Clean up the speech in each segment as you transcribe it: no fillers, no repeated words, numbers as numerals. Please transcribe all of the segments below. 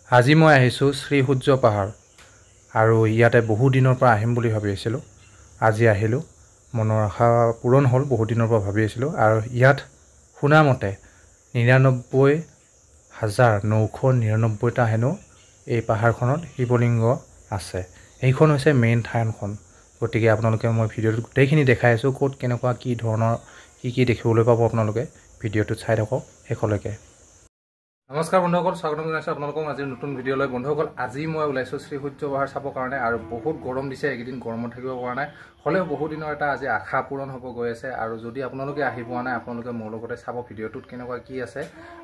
আজি মই আহিছোঁ শ্ৰীসূৰ্য পাহাৰ আৰু ইয়াতে বহু দিনৰ পৰা আহিম বুলি ভাবি আছিলোঁ। আজি আহিলোঁ, মনৰ আশা পূৰণ হ'ল। বহু দিনৰ পৰা ভাবি আছিলোঁ আৰু ইয়াত শুনামতে ৯৯,৯৯৯টা হেনো এই পাহাৰখনত শিৱলিংগ আছে। এইখন হৈছে মেইন থানখন। গতিকে আপোনালোকে মই ভিডিঅ'টোত গোটেইখিনি দেখাই আছোঁ, ক'ত কেনেকুৱা কি ধৰণৰ কি দেখিবলৈ পাব আপোনালোকে ভিডিঅ'টোত চাই থাকক শেষলৈকে। নমস্কাৰ বন্ধুসকল, স্বাগতম জনাইছোঁ আপোনালোকক আজিৰ নতুন ভিডিঅ'লৈ। বন্ধুসকল, আজি মই ওলাইছোঁ শ্ৰীসূৰ্য পাহাৰ চাবৰ কাৰণে আৰু বহুত গৰম দিছে, এইকেইদিন গৰমত থাকিব পৰা নাই। হ'লেও বহু দিনৰ এটা আজি আশা পূৰণ হ'ব গৈ আছে আৰু যদি আপোনালোকে আহি পোৱা নাই, আপোনালোকে মোৰ লগতে চাব ভিডিঅ'টোত কেনেকুৱা কি আছে।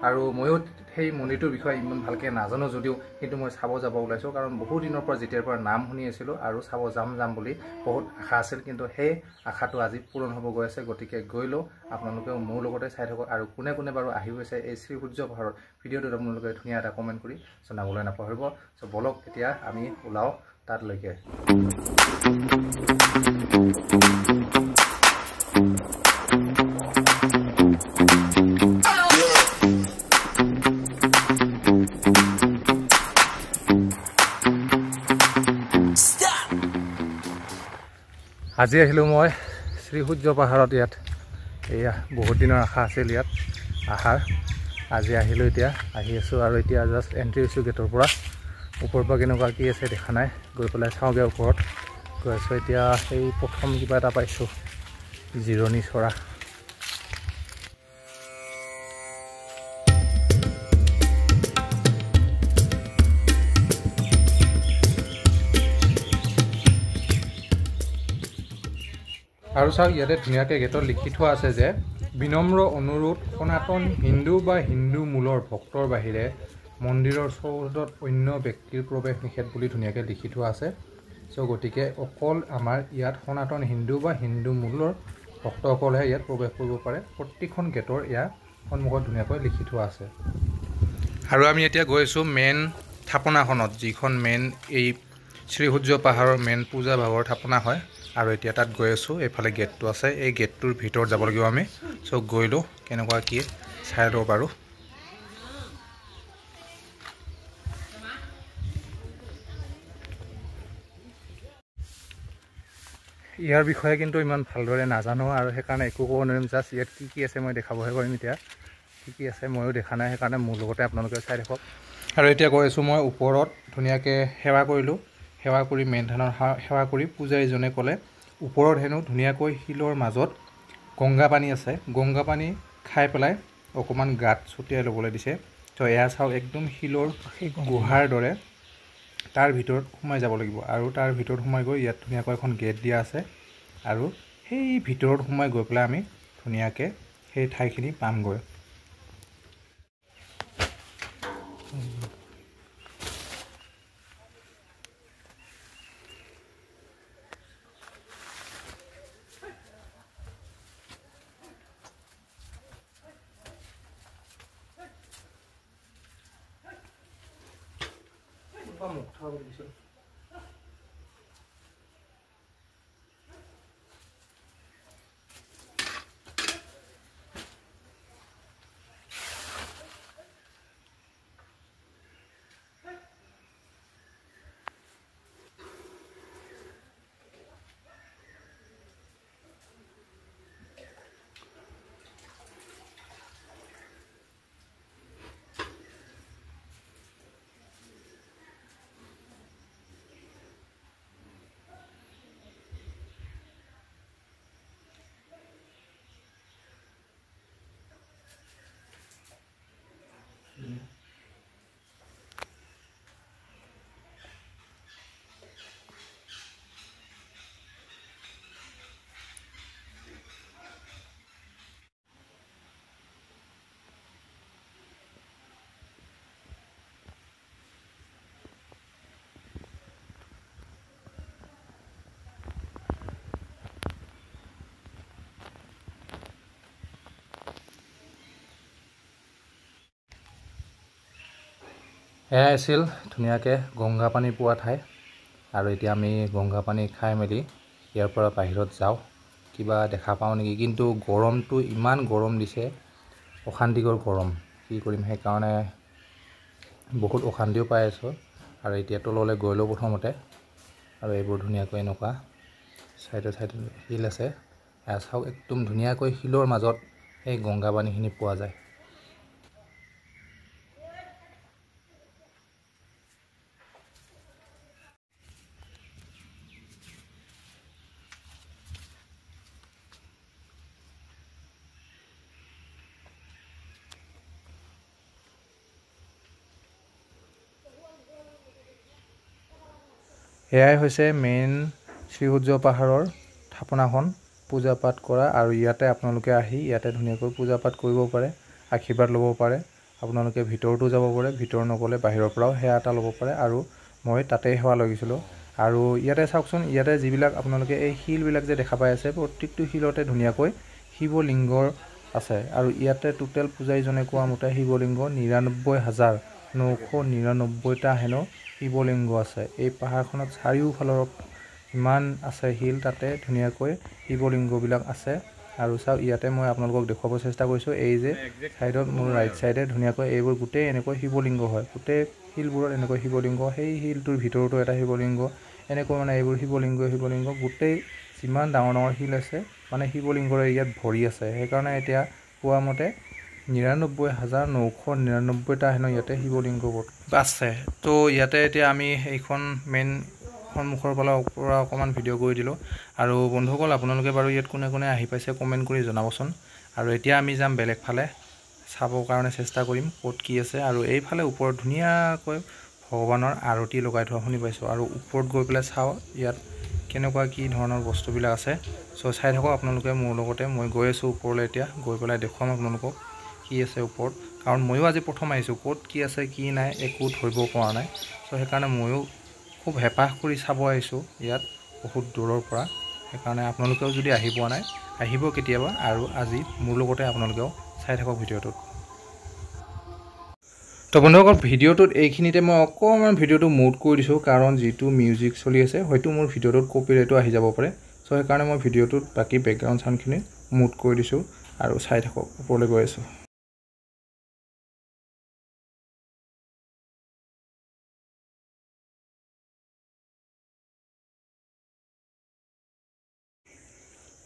আৰু ময়ো সেই মন্দিৰটোৰ বিষয়ে ইমান ভালকৈ নাজানো যদিও কিন্তু মই চাব যাব ওলাইছোঁ, কাৰণ বহু দিনৰ পৰা যেতিয়াৰ পৰা নাম শুনি আছিলোঁ আৰু চাব যাম বুলি বহুত আশা আছিল, কিন্তু সেই আশাটো আজি পূৰণ হ'ব গৈ আছে। গতিকে গৈ লওঁ, আপোনালোকেও মোৰ লগতে চাই থাকক আৰু কোনে কোনে বাৰু আহি গৈছে এই শ্ৰীসূৰ্য পাহাৰত ভিডিঅ'টোত আপোনালোকে ধুনীয়া এটা কমেণ্ট কৰি জনাবলৈ নাপাহৰিব। চ' বলক এতিয়া আমি ওলাওঁ তাতলৈকে। আজি আহিলোঁ মই শ্ৰীসূৰ্য পাহাৰত। ইয়াত এয়া বহুত দিনৰ আশা আছিল ইয়াত আহাৰ। আজি আহিলোঁ, এতিয়া আহি আছোঁ আৰু এতিয়া জাষ্ট এণ্ট্ৰি হৈছোঁ গেটৰ পৰা। ওপৰৰ পৰা কেনেকুৱা কি আছে দেখা নাই, গৈ পেলাই চাওঁগৈ ওপৰত। গৈ আছোঁ এতিয়া, সেই প্ৰথম কিবা এটা পাইছোঁ, জিৰণি চৰা। আৰু চাওক, ইয়াতে ধুনীয়াকৈ গেটত লিখি থোৱা আছে যে বিনম্ৰ অনুৰোধ, সনাতন হিন্দু বা হিন্দু মূলৰ ভক্তৰ বাহিৰে মন্দিৰৰ চৌহদত অন্য ব্যক্তিৰ প্ৰৱেশ নিষেধ বুলি ধুনীয়াকৈ লিখি থোৱা আছে। চ' গতিকে অকল আমাৰ ইয়াত সনাতন হিন্দু বা হিন্দু মূলৰ ভক্তসকলেহে ইয়াত প্ৰৱেশ কৰিব পাৰে। প্ৰত্যেকখন গেটৰ ইয়াৰ সন্মুখত ধুনীয়াকৈ লিখি থোৱা আছে। আৰু আমি এতিয়া গৈ আছোঁ মেইন থাপনাখনত, যিখন মেইন এই শ্ৰীসূৰ্য পাহাৰৰ মেইন পূজা ভাগৰ থাপনা হয়। আৰু এতিয়া তাত গৈ আছোঁ, এইফালে গেটটো আছে, এই গেটটোৰ ভিতৰত যাব লাগিব আমি। চ' গৈ লওঁ, কেনেকুৱা কি চাই লওঁ বাৰু। ইয়াৰ বিষয়ে কিন্তু ইমান ভালদৰে নাজানো আৰু সেইকাৰণে একো ক'ব নোৱাৰিম। জাষ্ট ইয়াত কি আছে মই দেখাবহে পাৰিম। এতিয়া কি আছে ময়ো দেখা নাই, সেইকাৰণে মোৰ লগতে আপোনালোকে চাই থাকক। আৰু এতিয়া গৈ আছোঁ মই ওপৰত, ধুনীয়াকৈ সেৱা কৰিলোঁ। সেৱা কৰি মেইন থানৰ সেৱা কৰি পূজাৰীজনে ক'লে ওপৰত হেনো ধুনীয়াকৈ শিলৰ মাজত গংগা পানী আছে, গংগা পানী খাই পেলাই অকণমান গাত ছটিয়াই ল'বলৈ দিছে। তো এয়া চাওক, একদম শিলৰ গুহাৰ দৰে তাৰ ভিতৰত সোমাই যাব লাগিব। আৰু তাৰ ভিতৰত সোমাই গৈ ইয়াত ধুনীয়াকৈ এখন গেট দিয়া আছে আৰু সেই ভিতৰত সোমাই গৈ পেলাই আমি ধুনীয়াকৈ সেই ঠাইখিনি পামগৈ। এয়াই আছিল ধুনীয়াকৈ গংগা পানী পোৱা ঠাই। আৰু এতিয়া আমি গংগা পানী খাই মেলি ইয়াৰ পৰা বাহিৰত যাওঁ, কিবা দেখা পাওঁ নেকি। কিন্তু গৰমটো ইমান গৰম দিছে, অশান্তিকৰ গৰম, কি কৰিম। সেইকাৰণে বহুত অশান্তিও পাই আছোঁ আৰু এতিয়া তললৈ গৈলোঁ প্ৰথমতে আৰু এইবোৰ ধুনীয়াকৈ এনেকুৱা চাইডে চাইডে শিল আছে চাওক একদম ধুনীয়াকৈ শিলৰ মাজত এই গংগা পানীখিনি পোৱা যায়। এয়াই হৈছে মেইন শ্ৰীসূৰ্য পাহাৰৰ থাপনাখন পূজা পাঠ কৰা আৰু ইয়াতে আপোনালোকে আহি ইয়াতে ধুনীয়াকৈ পূজা পাঠ কৰিব পাৰে, আশীৰ্বাদ ল'ব পাৰে। আপোনালোকে ভিতৰতো যাব পাৰে, ভিতৰ নগ'লে বাহিৰৰ পৰাও সেৱা এটা ল'ব পাৰে আৰু মই তাতেই সেৱা লৈ গৈছিলোঁ। আৰু ইয়াতে চাওকচোন, ইয়াতে যিবিলাক আপোনালোকে এই শিলবিলাক যে দেখা পাই আছে প্ৰত্যেকটো শিলতে ধুনীয়াকৈ শিৱলিংগৰ আছে আৰু ইয়াতে টোটেল পূজাৰীজনে কোৱা মতে শিৱলিংগ ৯৯,৯৯৯টা হেনো শিৱলিংগ আছে। এই পাহাৰখনত চাৰিওফালৰ ইমান আছে শিল, তাতে ধুনীয়াকৈ শিৱলিংগবিলাক আছে। আৰু চাওক ইয়াতে মই আপোনালোকক দেখুৱাব চেষ্টা কৰিছোঁ, এই যে ছাইডত মোৰ ৰাইট ছাইডে ধুনীয়াকৈ এইবোৰ গোটেই এনেকৈ শিৱলিংগ হয়, গোটেই শিলবোৰত এনেকৈ শিৱলিংগ, সেই শিলটোৰ ভিতৰতো এটা শিৱলিংগ, এনেকৈ মানে এইবোৰ শিৱলিংগ গোটেই যিমান ডাঙৰ ডাঙৰ শিল আছে মানে শিৱলিংগৰে ইয়াত ভৰি আছে। সেইকাৰণে এতিয়া কোৱা মতে ৯৯,৯৯৯টা হেনো ইয়াতে শিৱলিংগ আছে। তো ইয়াতে এতিয়া আমি এইখন মেইন সন্মুখৰ পৰা অকণমান ভিডিঅ' কৰি দিলোঁ। আৰু বন্ধুসকল আপোনালোকে বাৰু ইয়াত কোনে কোনে আহি পাইছে কমেণ্ট কৰি জনাবচোন। আৰু এতিয়া আমি যাম বেলেগ ফালে, চাবৰ কাৰণে চেষ্টা কৰিম ক'ত কি আছে। আৰু এইফালে ওপৰত ধুনীয়াকৈ ভগৱানৰ আৰতি লগাই থোৱা শুনি পাইছোঁ আৰু ওপৰত গৈ পেলাই চাওঁ ইয়াত কেনেকুৱা কি ধৰণৰ বস্তুবিলাক আছে। চ' চাই থাকক আপোনালোকে মোৰ লগতে, মই গৈ আছোঁ ওপৰলৈ, এতিয়া গৈ পেলাই দেখুৱাম আপোনালোকক কি আছে ওপৰত, কাৰণ ময়ো আজি প্ৰথম আহিছোঁ, ক'ত কি আছে কি নাই একো ধৰিব পৰা নাই। চ' সেইকাৰণে ময়ো খুব হেঁপাহ কৰি চাব আহিছোঁ ইয়াত বহুত দূৰৰ পৰা। সেইকাৰণে আপোনালোকেও যদি আহি পোৱা নাই আহিব কেতিয়াবা, আৰু আজি মোৰ লগতে আপোনালোকেও চাই থাকক ভিডিঅ'টোত। তো বন্ধুসকল ভিডিঅ'টোত এইখিনিতে মই অকণমান ভিডিঅ'টো মুড কৰি দিছোঁ, কাৰণ যিটো মিউজিক চলি আছে হয়তো মোৰ ভিডিঅ'টোত কপিৰাইটো আহি যাব পাৰে। চ' সেইকাৰণে মই ভিডিঅ'টোত বাকী বেকগ্ৰাউণ্ড চাউণ্ডখিনি মুড কৰি দিছোঁ আৰু চাই থাকক, ওপৰলৈ গৈ আছোঁ।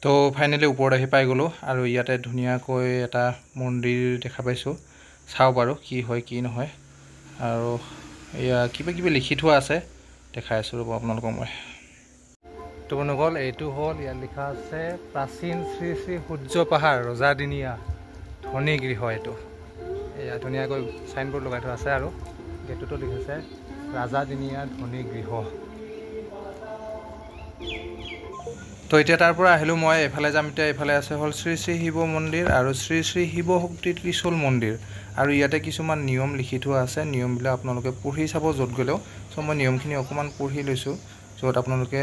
তো ফাইনেলি ওপৰত আহি পাই গ'লোঁ আৰু ইয়াতে ধুনীয়াকৈ এটা মন্দিৰ দেখা পাইছোঁ। চাওঁ বাৰু কি হয় কি নহয়। আৰু এয়া কিবা কিবি লিখি থোৱা আছে, দেখাই আছোঁ ৰ'ব আপোনালোকক মই। তো বন্ধুসকল এইটো হ'ল, ইয়াত লিখা আছে প্ৰাচীন শ্ৰী শ্ৰী সূৰ্য পাহাৰ ৰজাদিনীয়া ধনী গৃহ। এইটো এয়া ধুনীয়াকৈ চাইনবোৰ্ড লগাই থোৱা আছে আৰু গেটটোতো লিখিছে ৰাজাদিনীয়া ধনী গৃহ। তো এতিয়া তাৰ পৰা আহিলোঁ মই এইফালে যাম। এতিয়া এইফালে আছে হ'ল শ্ৰী শ্ৰী শিৱ মন্দিৰ আৰু শ্ৰী শ্ৰী শিৱ শক্তি ত্ৰিশূল মন্দিৰ। আৰু ইয়াতে কিছুমান নিয়ম লিখি থোৱা আছে, নিয়মবিলাক আপোনালোকে পঢ়ি চাব য'ত গ'লেও। চ' মই নিয়মখিনি অকণমান পঢ়ি লৈছোঁ, য'ত আপোনালোকে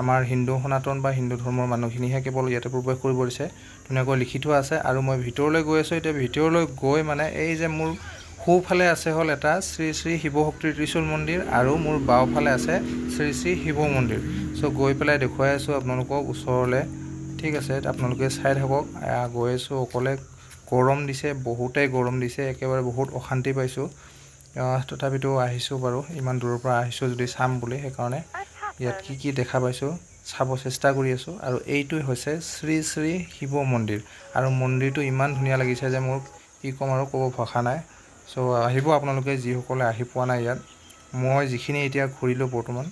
আমাৰ হিন্দু সনাতন বা হিন্দু ধৰ্মৰ মানুহখিনিহে কেৱল ইয়াতে প্ৰৱেশ কৰিব দিছে, ধুনীয়াকৈ লিখি থোৱা আছে। আৰু মই ভিতৰলৈ গৈ আছোঁ। এতিয়া ভিতৰলৈ গৈ মানে এই যে মোৰ সোঁফালে আছে হ'ল এটা শ্ৰী শ্ৰী শিৱ শক্তিৰ ত্ৰিশূল মন্দিৰ আৰু মোৰ বাওঁফালে আছে শ্ৰী শ্ৰী শিৱ মন্দিৰ। চ' গৈ পেলাই দেখুৱাই আছোঁ আপোনালোকক ওচৰলৈ, ঠিক আছে। আপোনালোকে চাই থাকক। গৈ আছোঁ অকলে, গৰম দিছে, বহুতেই গৰম দিছে, একেবাৰে বহুত অশান্তি পাইছোঁ। তথাপিতো আহিছোঁ বাৰু, ইমান দূৰৰ পৰা আহিছোঁ যদি চাম বুলি, সেইকাৰণে ইয়াত কি কি দেখা পাইছোঁ চাব চেষ্টা কৰি আছোঁ। আৰু এইটোৱে হৈছে শ্ৰী শ্ৰী শিৱ মন্দিৰ আৰু মন্দিৰটো ইমান ধুনীয়া লাগিছে যে মোৰ কি ক'ম আৰু ক'ব ভাষা নাই। চ' আহিব আপোনালোকে যিসকলে আহি পোৱা নাই ইয়াত। মই যিখিনি এতিয়া ঘূৰিলোঁ বৰ্তমান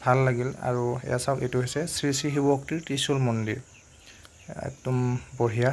ভাল লাগিল। আৰু এয়া চাওক, এইটো হৈছে শ্ৰী শ্ৰী শিৱ শক্তিৰ ত্ৰিশূল মন্দিৰ, একদম বঢ়িয়া।